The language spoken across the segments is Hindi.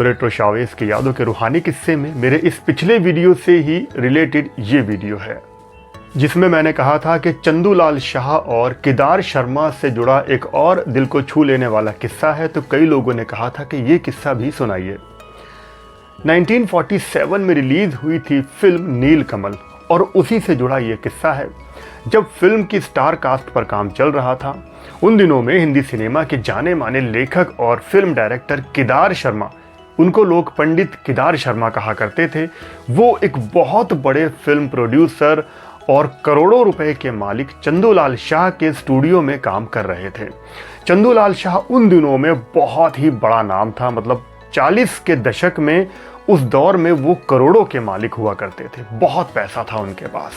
रेट्रो शावेज की यादों के रूहानी किस्से में मेरे इस पिछले वीडियो से ही रिलेटेड ये वीडियो है, जिसमें मैंने कहा था कि चंदूलाल शाह और केदार शर्मा से जुड़ा एक और दिल को छू लेने वाला किस्सा है। तो कई लोगों ने कहा था कि ये किस्सा भी सुनाइए। 1947 में रिलीज हुई थी फिल्म नीलकमल और उसी से जुड़ा ये किस्सा है। जब फिल्म की स्टार कास्ट पर काम चल रहा था, उन दिनों में हिंदी सिनेमा के जाने माने लेखक और फिल्म डायरेक्टर केदार शर्मा, उनको लोग पंडित केदार शर्मा कहा करते थे, वो एक बहुत बड़े फिल्म प्रोड्यूसर और करोड़ों रुपए के मालिक चंदूलाल शाह के स्टूडियो में काम कर रहे थे। चंदूलाल शाह उन दिनों में बहुत ही बड़ा नाम था, मतलब 40 के दशक में उस दौर में वो करोड़ों के मालिक हुआ करते थे, बहुत पैसा था उनके पास।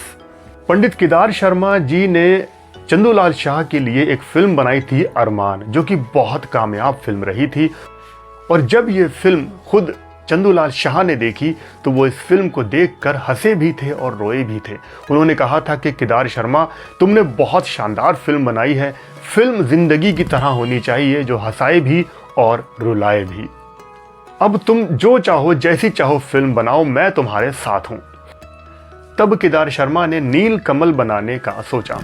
पंडित केदार शर्मा जी ने चंदूलाल शाह के लिए एक फिल्म बनाई थी अरमान, जो कि बहुत कामयाब फिल्म रही थी। और जब ये फिल्म खुद चंदूलाल शाह ने देखी तो वो इस फिल्म को देखकर हंसे भी थे और रोए भी थे। उन्होंने कहा था कि केदार शर्मा, तुमने बहुत शानदार फिल्म बनाई है, फिल्म जिंदगी की तरह होनी चाहिए जो हंसाए भी और रुलाए भी। अब तुम जो चाहो, जैसी चाहो फिल्म बनाओ, मैं तुम्हारे साथ हूं। तब केदार शर्मा ने नीलकमल बनाने का सोचा।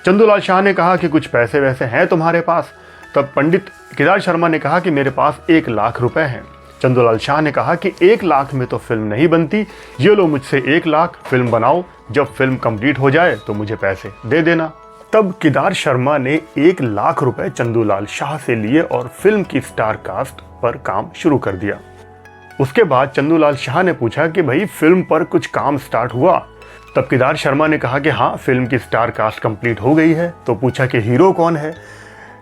चंदूलाल शाह ने कहा कि कुछ पैसे वैसे हैं तुम्हारे पास? तब पंडित केदार शर्मा ने कहा कि मेरे पास 1 लाख रुपए हैं। चंदूलाल शाह ने कहा कि 1 लाख में तो फिल्म नहीं बनती, ये लो मुझसे 1 लाख, फिल्म बनाओ, जब फिल्म कंप्लीट हो जाए तो मुझे पैसे दे देना। तब केदार शर्मा ने 1 लाख रुपए चंदूलाल शाह से लिए और फिल्म की स्टार कास्ट पर काम शुरू कर दिया। उसके बाद चंदूलाल शाह ने पूछा कि भाई फिल्म पर कुछ काम स्टार्ट हुआ? तब केदार शर्मा ने कहा कि हाँ, फिल्म की स्टार कास्ट कंप्लीट हो गई है। तो पूछा कि हीरो कौन है?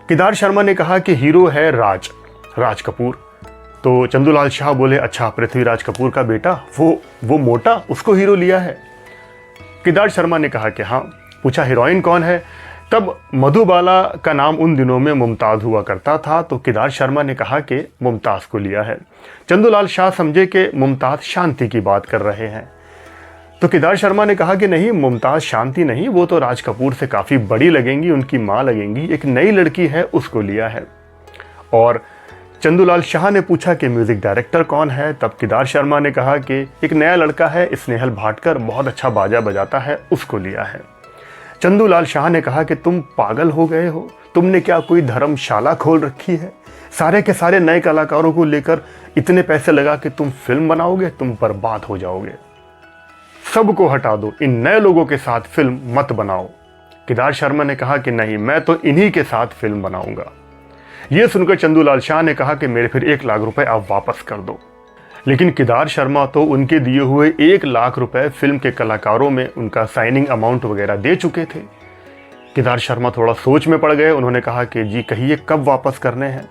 केदार शर्मा ने कहा कि हीरो है राज कपूर। तो चंदूलाल शाह बोले, अच्छा, पृथ्वीराज कपूर का बेटा, वो मोटा, उसको हीरो लिया है? केदार शर्मा ने कहा कि हाँ। पूछा हीरोइन कौन है? तब मधुबाला का नाम उन दिनों में मुमताज़ हुआ करता था, तो केदार शर्मा ने कहा कि मुमताज़ को लिया है। चंदूलाल शाह समझे कि मुमताज़ शांति की बात कर रहे हैं। तो केदार शर्मा ने कहा कि नहीं, मुमताज़ शांति नहीं, वो तो राज कपूर से काफ़ी बड़ी लगेंगी, उनकी माँ लगेंगी, एक नई लड़की है, उसको लिया है। और चंदूलाल शाह ने पूछा कि म्यूज़िक डायरेक्टर कौन है? तब केदार शर्मा ने कहा कि एक नया लड़का है, स्नेहल भाटकर, बहुत अच्छा बाजा बजाता है, उसको लिया है। चंदूलाल शाह ने कहा कि तुम पागल हो गए हो, तुमने क्या कोई धर्मशाला खोल रखी है? सारे के सारे नए कलाकारों को लेकर इतने पैसे लगा कि तुम फिल्म बनाओगे? तुम बर्बाद हो जाओगे, सबको हटा दो, इन नए लोगों के साथ फिल्म मत बनाओ। केदार शर्मा ने कहा कि नहीं, मैं तो इन्हीं के साथ फिल्म बनाऊंगा। यह सुनकर चंदूलाल शाह ने कहा कि मेरे फिर 1 लाख रुपए आप वापस कर दो। लेकिन केदार शर्मा तो उनके दिए हुए 1 लाख रुपए फिल्म के कलाकारों में उनका साइनिंग अमाउंट वगैरह दे चुके थे। केदार शर्मा थोड़ा सोच में पड़ गए। उन्होंने कहा कि जी कहिए, कब वापस करने हैं?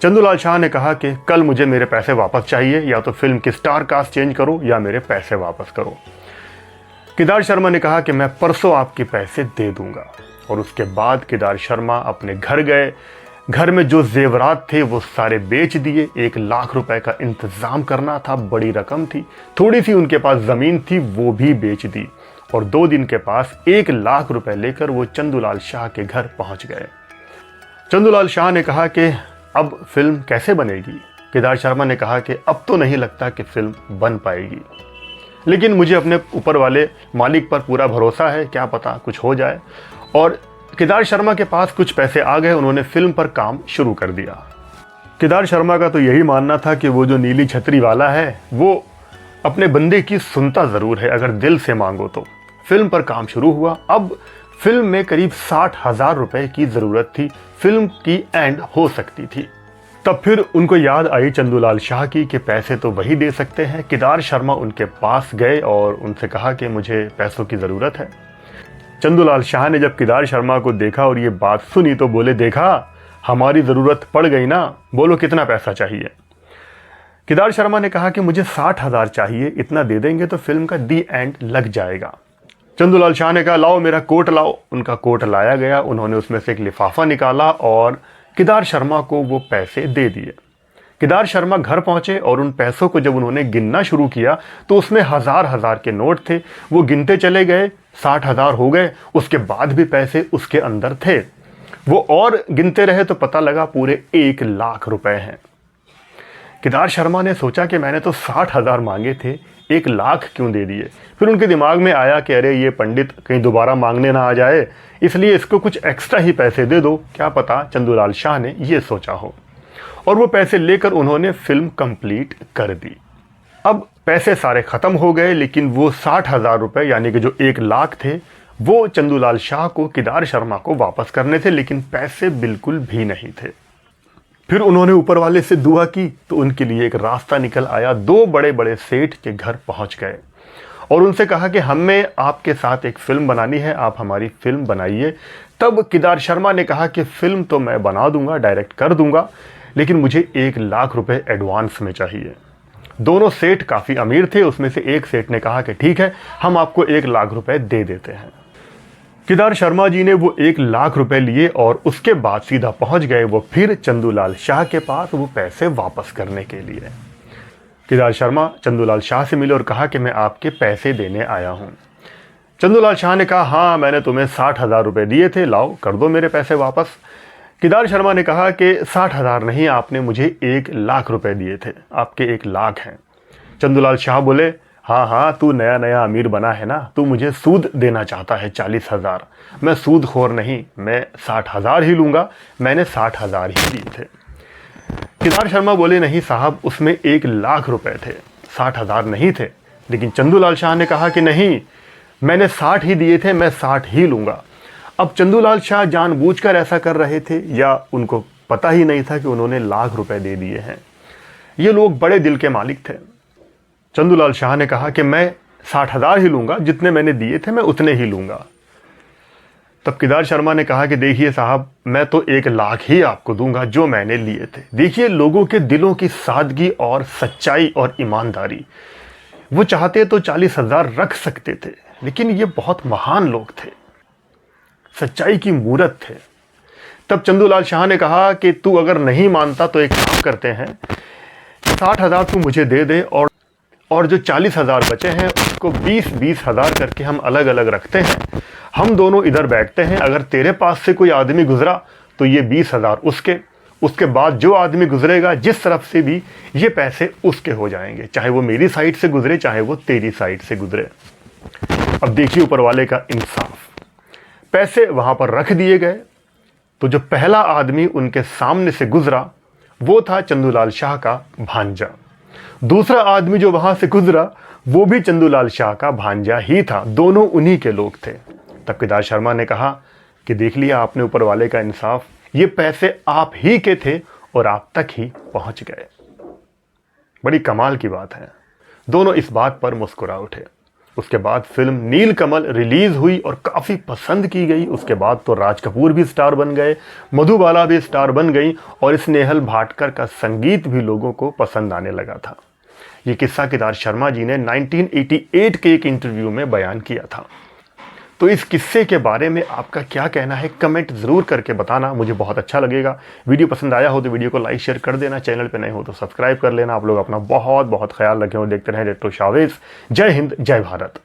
चंदूलाल शाह ने कहा कि कल मुझे मेरे पैसे वापस चाहिए, या तो फिल्म की स्टार कास्ट चेंज करो या मेरे पैसे वापस करो। केदार शर्मा ने कहा कि मैं परसों आपके पैसे दे दूंगा। और उसके बाद केदार शर्मा अपने घर गए। घर में जो जेवरात थे वो सारे बेच दिए। 1 लाख रुपए का इंतजाम करना था, बड़ी रकम थी। थोड़ी सी उनके पास जमीन थी, वो भी बेच दी। और 2 दिन के पास 1 लाख रुपए लेकर वो चंदूलाल शाह के घर पहुंच गए। चंदूलाल शाह ने कहा कि अब फिल्म कैसे बनेगी? केदार शर्मा ने कहा कि अब तो नहीं लगता कि फिल्म बन पाएगी, लेकिन मुझे अपने ऊपर वाले मालिक पर पूरा भरोसा है, क्या पता कुछ हो जाए। और केदार शर्मा के पास कुछ पैसे आ गए, उन्होंने फिल्म पर काम शुरू कर दिया। केदार शर्मा का तो यही मानना था कि वो जो नीली छतरी वाला है वो अपने बंदे की सुनता ज़रूर है, अगर दिल से मांगो तो। फिल्म पर काम शुरू हुआ। अब फिल्म में करीब 60,000 रुपए की ज़रूरत थी, फिल्म की एंड हो सकती थी। तब फिर उनको याद आई चंदूलाल शाह की कि पैसे तो वही दे सकते हैं। केदार शर्मा उनके पास गए और उनसे कहा कि मुझे पैसों की ज़रूरत है। चंदूलाल शाह ने जब केदार शर्मा को देखा और ये बात सुनी तो बोले, देखा, हमारी ज़रूरत पड़ गई ना, बोलो कितना पैसा चाहिए? केदार शर्मा ने कहा कि मुझे 60,000 चाहिए, इतना दे देंगे तो फिल्म का दी एंड लग जाएगा। चंदूलाल शाह ने कहा, लाओ मेरा कोट लाओ। उनका कोट लाया गया। उन्होंने उसमें से एक लिफाफा निकाला और केदार शर्मा को वो पैसे दे दिए। केदार शर्मा घर पहुंचे और उन पैसों को जब उन्होंने गिनना शुरू किया तो उसमें हजार के नोट थे। वो गिनते चले गए, 60,000 हो गए, उसके बाद भी पैसे उसके अंदर थे। वो और गिनते रहे तो पता लगा पूरे 1 लाख रुपए हैं। केदार शर्मा ने सोचा कि मैंने तो 60,000 मांगे थे, 1 लाख क्यों दे दिए। फिर उनके दिमाग में आया कि अरे ये पंडित कहीं दोबारा मांगने ना आ जाए, इसलिए इसको कुछ एक्स्ट्रा ही पैसे दे दो। क्या पता चंदूलाल शाह ने ये सोचा हो। और वो पैसे लेकर उन्होंने फिल्म कंप्लीट कर दी। अब पैसे सारे ख़त्म हो गए, लेकिन वो 60,000 रुपये यानी कि जो 1 लाख थे वो चंदूलाल शाह को केदार शर्मा को वापस करने थे, लेकिन पैसे बिल्कुल भी नहीं थे। फिर उन्होंने ऊपर वाले से दुआ की तो उनके लिए एक रास्ता निकल आया। 2 बड़े बड़े सेठ के घर पहुंच गए और उनसे कहा कि हमें आपके साथ एक फ़िल्म बनानी है, आप हमारी फ़िल्म बनाइए। तब केदार शर्मा ने कहा कि फ़िल्म तो मैं बना दूंगा, डायरेक्ट कर दूंगा, लेकिन मुझे 1 लाख रुपए एडवांस में चाहिए। दोनों सेठ काफ़ी अमीर थे। उसमें से एक सेठ ने कहा कि ठीक है, हम आपको 1 लाख रुपए दे देते हैं। केदार शर्मा जी ने वो 1 लाख रुपए लिए और उसके बाद सीधा पहुंच गए वो फिर चंदूलाल शाह के पास वो पैसे वापस करने के लिए। केदार शर्मा चंदूलाल शाह से मिले और कहा कि मैं आपके पैसे देने आया हूं। चंदूलाल शाह ने कहा हाँ, मैंने तुम्हें 60,000 रुपये दिए थे, लाओ कर दो मेरे पैसे वापस। केदार शर्मा ने कहा कि 60,000 नहीं, आपने मुझे 1 लाख रुपए दिए थे, आपके 1 लाख हैं। चंदूलाल शाह बोले हाँ हाँ, तू नया नया अमीर बना है ना, तू मुझे सूद देना चाहता है 40,000। मैं सूदखोर नहीं, मैं 60,000 ही लूँगा, मैंने 60,000 ही दिए थे। केदार शर्मा बोले नहीं साहब, उसमें 1 लाख रुपए थे, 60,000 नहीं थे। लेकिन चंदूलाल शाह ने कहा कि नहीं, मैंने 60 ही दिए थे, मैं 60 ही लूँगा। अब चंदूलाल शाह जानबूझकर ऐसा कर रहे थे या उनको पता ही नहीं था कि उन्होंने लाख रुपए दे दिए हैं। ये लोग बड़े दिल के मालिक थे। चंदूलाल शाह ने कहा कि मैं 60,000 ही लूँगा, जितने मैंने दिए थे मैं उतने ही लूँगा। तब केदार शर्मा ने कहा कि देखिए साहब, मैं तो 1 लाख ही आपको दूंगा जो मैंने लिए थे। देखिए लोगों के दिलों की सादगी और सच्चाई और ईमानदारी। वो चाहते तो 40,000 रख सकते थे, लेकिन ये बहुत महान लोग थे, सच्चाई की मूरत थे। तब चंदूलाल शाह ने कहा कि तू अगर नहीं मानता तो एक काम करते हैं, 60,000 तू मुझे दे दे और जो 40,000 बचे हैं उसको 20,000 करके हम अलग अलग रखते हैं। हम दोनों इधर बैठते हैं, अगर तेरे पास से कोई आदमी गुजरा तो ये 20,000 उसके बाद जो आदमी गुजरेगा जिस तरफ से भी, ये पैसे उसके हो जाएंगे, चाहे वो मेरी साइड से गुजरे चाहे वो तेरी साइड से गुजरे। अब देखिए ऊपर वाले का इंसाफ। पैसे वहां पर रख दिए गए तो जो पहला आदमी उनके सामने से गुजरा वो था चंदूलाल शाह का भांजा। दूसरा आदमी जो वहां से गुजरा वो भी चंदूलाल शाह का भांजा ही था, दोनों उन्हीं के लोग थे। तब केदार शर्मा ने कहा कि देख लिया आपने ऊपर वाले का इंसाफ, ये पैसे आप ही के थे और आप तक ही पहुंच गए। बड़ी कमाल की बात है। दोनों इस बात पर मुस्कुरा उठे। उसके बाद फिल्म नीलकमल रिलीज हुई और काफ़ी पसंद की गई। उसके बाद तो राज कपूर भी स्टार बन गए, मधुबाला भी स्टार बन गई और स्नेहल भाटकर का संगीत भी लोगों को पसंद आने लगा था। ये किस्सा केदार शर्मा जी ने 1988 के एक इंटरव्यू में बयान किया था। तो इस किस्से के बारे में आपका क्या कहना है, कमेंट ज़रूर करके बताना, मुझे बहुत अच्छा लगेगा। वीडियो पसंद आया हो तो वीडियो को लाइक शेयर कर देना, चैनल पे नए हो तो सब्सक्राइब कर लेना। आप लोग अपना बहुत बहुत ख्याल रखें और देखते रहें रेट्रो शोज़। जय हिंद, जय भारत।